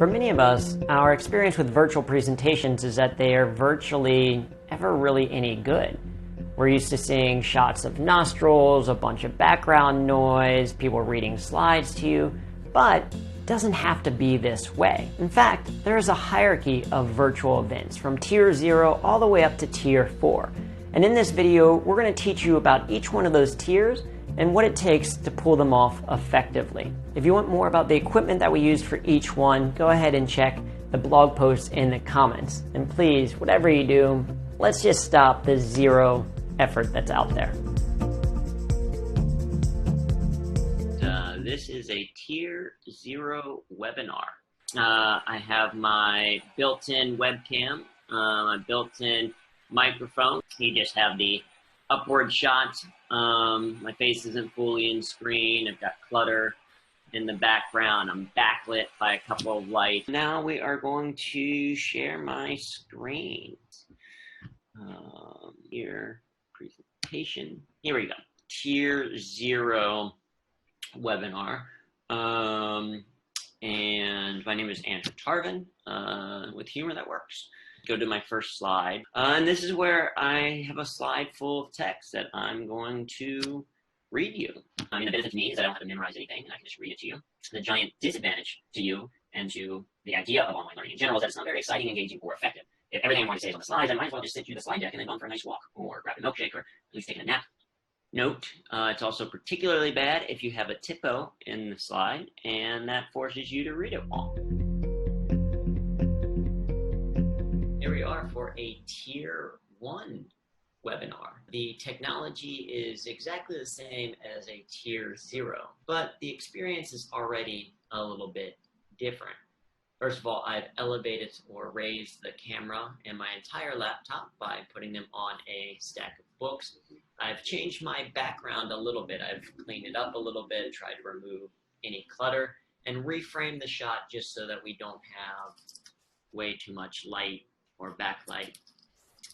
For many of us, our experience with virtual presentations is that they are virtually ever really any good. We're used to seeing shots of nostrils, a bunch of background noise, people reading slides to you, but it doesn't have to be this way. In fact, there is a hierarchy of virtual events from tier 0 all the way up to tier 4. And in this video, we're going to teach you about each one of those tiers and what it takes to pull them off effectively. If you want more about the equipment that we use for each one, go ahead and check the blog post in the comments. And please, whatever you do, let's just stop the zero effort that's out there. This is a tier 0 webinar. I have my built-in webcam, my built-in microphone. You just have the upward shot. My face isn't fully in screen. I've got clutter in the background. I'm backlit by a couple of lights. Now we are going to share my screen. Here, presentation. Here we go. Tier 0 webinar. And my name is Tarvin, with Humor That Works. Go to my first slide. And this is where I have a slide full of text that I'm going to read you. I mean, the benefit to me is that I don't have to memorize anything, and I can just read it to you. The giant disadvantage to you and to the idea of online learning in general is that it's not very exciting, engaging, or effective. If everything I want to say is on the slides, I might as well just sit through the slide deck and then go for a nice walk, or grab a milkshake, or at least take a nap. Note, it's also particularly bad if you have a typo in the slide, and that forces you to read it all. Here we are for a tier 1 webinar. The technology is exactly the same as a tier 0, but the experience is already a little bit different. First of all, I've elevated or raised the camera and my entire laptop by putting them on a stack of books. I've changed my background a little bit. I've cleaned it up a little bit, tried to remove any clutter, and reframed the shot just so that we don't have way too much light or backlight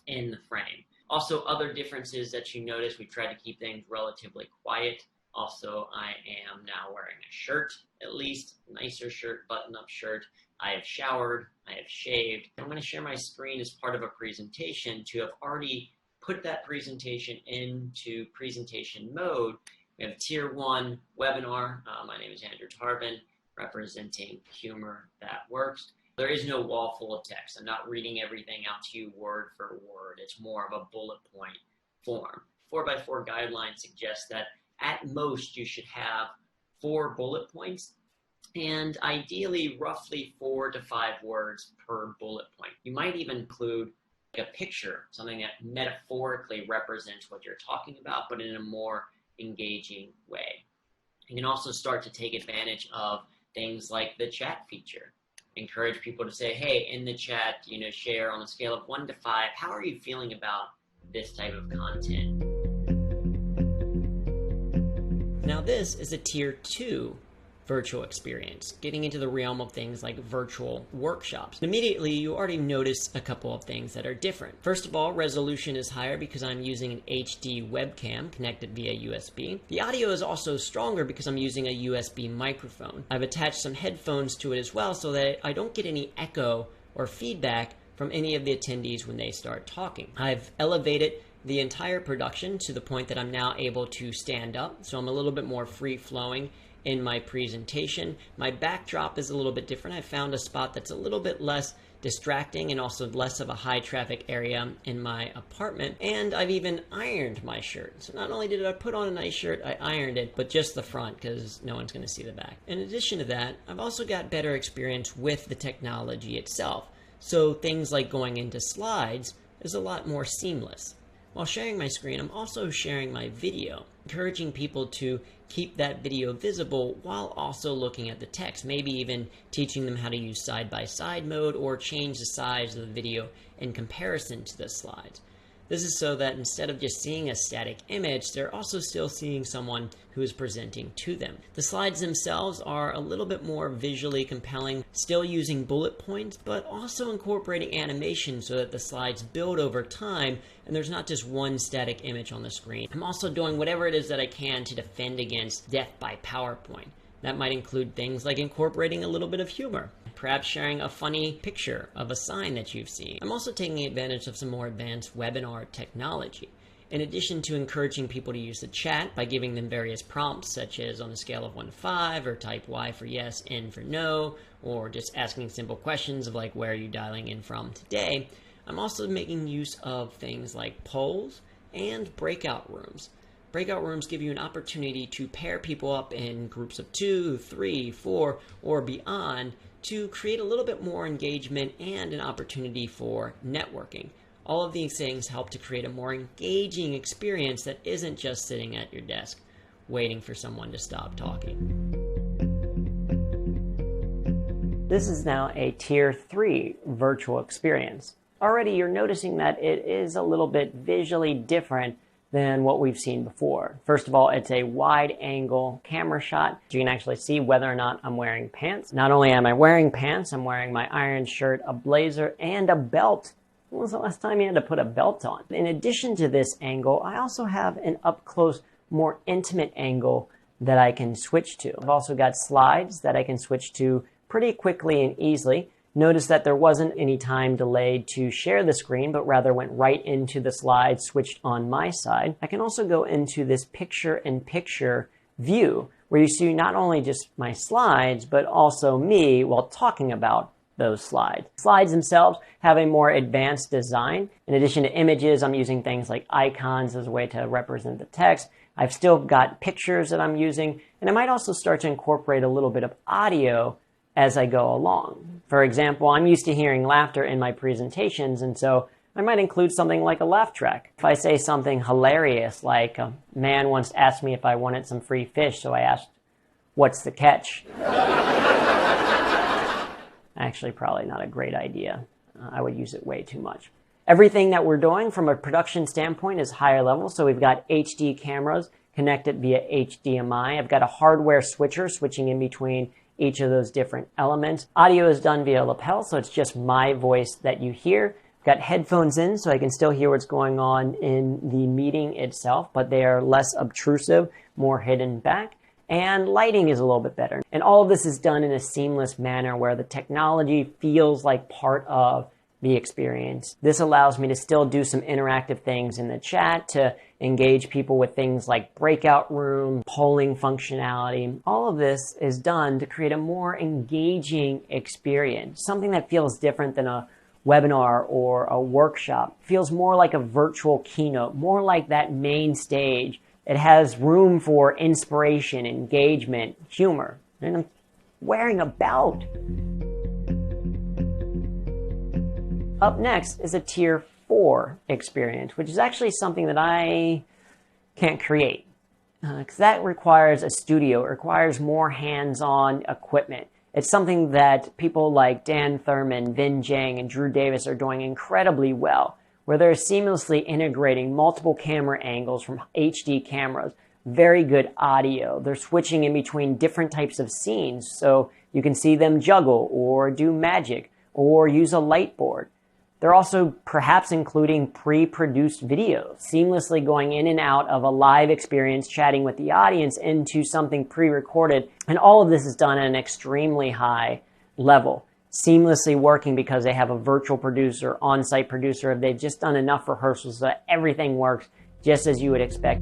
in the frame. Also, other differences that you notice, we tried to keep things relatively quiet. Also, I am now wearing a shirt, at least, nicer shirt, button-up shirt. I have showered, I have shaved. I'm going to share my screen as part of a presentation to have already put that presentation into presentation mode. We have tier 1 webinar. My name is Tarvin, representing Humor That Works. There is no wall full of text. I'm not reading everything out to you word for word. It's more of a bullet point form. 4x4 guidelines suggest that at most you should have 4 bullet points, and ideally roughly 4 to 5 words per bullet point. You might even include a picture, something that metaphorically represents what you're talking about, but in a more engaging way. You can also start to take advantage of things like the chat feature. Encourage people to say, hey, in the chat, share on a scale of 1 to 5, how are you feeling about this type of content? Now this is a tier 2 virtual experience, getting into the realm of things like virtual workshops. Immediately, you already notice a couple of things that are different. First of all, resolution is higher because I'm using an HD webcam connected via USB. The audio is also stronger because I'm using a USB microphone. I've attached some headphones to it as well so that I don't get any echo or feedback from any of the attendees when they start talking. I've elevated the entire production to the point that I'm now able to stand up, so I'm a little bit more free-flowing in my presentation. My backdrop is a little bit different. I found a spot that's a little bit less distracting and also less of a high traffic area in my apartment. And I've even ironed my shirt. So not only did I put on a nice shirt, I ironed it, but just the front because no one's going to see the back. In addition to that, I've also got better experience with the technology itself. So things like going into slides is a lot more seamless. While sharing my screen, I'm also sharing my video, encouraging people to keep that video visible while also looking at the text, maybe even teaching them how to use side-by-side mode or change the size of the video in comparison to the slides. This is so that instead of just seeing a static image, they're also still seeing someone who is presenting to them. The slides themselves are a little bit more visually compelling, still using bullet points, but also incorporating animation so that the slides build over time and there's not just one static image on the screen. I'm also doing whatever it is that I can to defend against death by PowerPoint. That might include things like incorporating a little bit of humor. perhaps sharing a funny picture of a sign that you've seen. I'm also taking advantage of some more advanced webinar technology. In addition to encouraging people to use the chat by giving them various prompts, such as on a scale of 1 to 5, or type Y for yes, N for no, or just asking simple questions of like, where are you dialing in from today, I'm also making use of things like polls and breakout rooms. Breakout rooms give you an opportunity to pair people up in groups of 2, 3, 4, or beyond to create a little bit more engagement and an opportunity for networking. All of these things help to create a more engaging experience that isn't just sitting at your desk waiting for someone to stop talking. This is now a Tier 3 virtual experience. Already you're noticing that it is a little bit visually different than what we've seen before. First of all, it's a wide-angle camera shot. You can actually see whether or not I'm wearing pants. Not only am I wearing pants, I'm wearing my iron shirt, a blazer, and a belt. When was the last time you had to put a belt on? In addition to this angle, I also have an up-close, more intimate angle that I can switch to. I've also got slides that I can switch to pretty quickly and easily. Notice that there wasn't any time delayed to share the screen, but rather went right into the slides switched on my side. I can also go into this picture-in-picture view, where you see not only just my slides, but also me while talking about those slides. Slides themselves have a more advanced design. In addition to images, I'm using things like icons as a way to represent the text. I've still got pictures that I'm using, and I might also start to incorporate a little bit of audio as I go along. For example, I'm used to hearing laughter in my presentations, and so I might include something like a laugh track. If I say something hilarious, like a man once asked me if I wanted some free fish, so I asked, "What's the catch?" Actually, probably not a great idea. I would use it way too much. Everything that we're doing from a production standpoint is higher level. So we've got HD cameras connected via HDMI. I've got a hardware switcher switching in between each of those different elements. Audio is done via lapel, so it's just my voice that you hear. I've got headphones in, so I can still hear what's going on in the meeting itself, but they are less obtrusive, more hidden back. And lighting is a little bit better. And all of this is done in a seamless manner where the technology feels like part of the experience. This allows me to still do some interactive things in the chat, to engage people with things like breakout room, polling functionality. All of this is done to create a more engaging experience, something that feels different than a webinar or a workshop. It feels more like a virtual keynote, more like that main stage. It has room for inspiration, engagement, humor. And I'm wearing a belt. Up next is a Tier 4 experience, which is actually something that I can't create. Because that requires a studio. It requires more hands-on equipment. It's something that people like Dan Thurman, Vin Jiang, and Drew Davis are doing incredibly well, where they're seamlessly integrating multiple camera angles from HD cameras, very good audio. They're switching in between different types of scenes, so you can see them juggle or do magic or use a light board. They're also perhaps including pre-produced videos, seamlessly going in and out of a live experience, chatting with the audience into something pre-recorded. And all of this is done at an extremely high level, seamlessly working because they have a virtual producer, on-site producer. They've just done enough rehearsals so that everything works just as you would expect.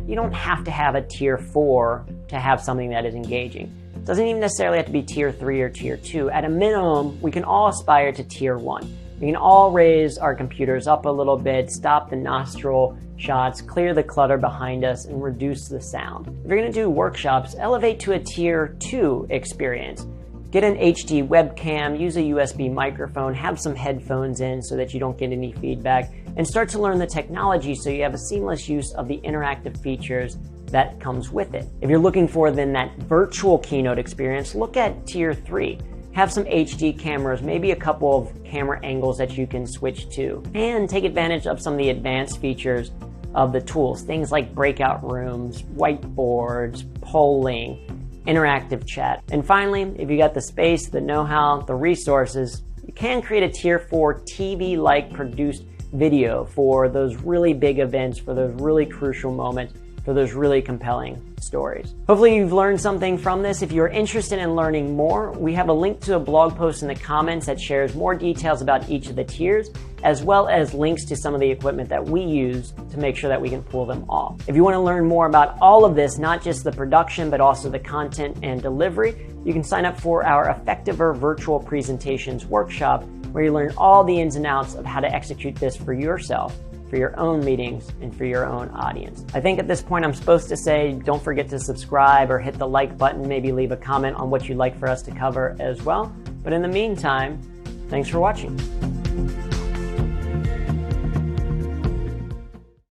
You don't have to have a Tier 4 to have something that is engaging. It doesn't even necessarily have to be Tier 3 or Tier 2. At a minimum, we can all aspire to Tier 1. We can all raise our computers up a little bit, stop the nostril shots, clear the clutter behind us, and reduce the sound. If you're going to do workshops, elevate to a Tier 2 experience. Get an HD webcam, use a USB microphone, have some headphones in so that you don't get any feedback, and start to learn the technology so you have a seamless use of the interactive features that comes with it. If you're looking for then that virtual keynote experience, look at Tier 3. Have some HD cameras, maybe a couple of camera angles that you can switch to, and take advantage of some of the advanced features of the tools, things like breakout rooms, whiteboards, polling, interactive chat. And finally, if you got the space, the know-how, the resources, you can create a Tier 4 TV-like produced video for those really big events, for those really crucial moments, for those really compelling stories. Hopefully you've learned something from this. If you're interested in learning more, we have a link to a blog post in the comments that shares more details about each of the tiers, as well as links to some of the equipment that we use to make sure that we can pull them off. If you want to learn more about all of this, not just the production, but also the content and delivery, you can sign up for our Effectiver Virtual Presentations workshop, where you learn all the ins and outs of how to execute this for yourself, for your own meetings, and for your own audience. I think at this point I'm supposed to say don't forget to subscribe or hit the like button, maybe leave a comment on what you'd like for us to cover as well. But in the meantime, thanks for watching.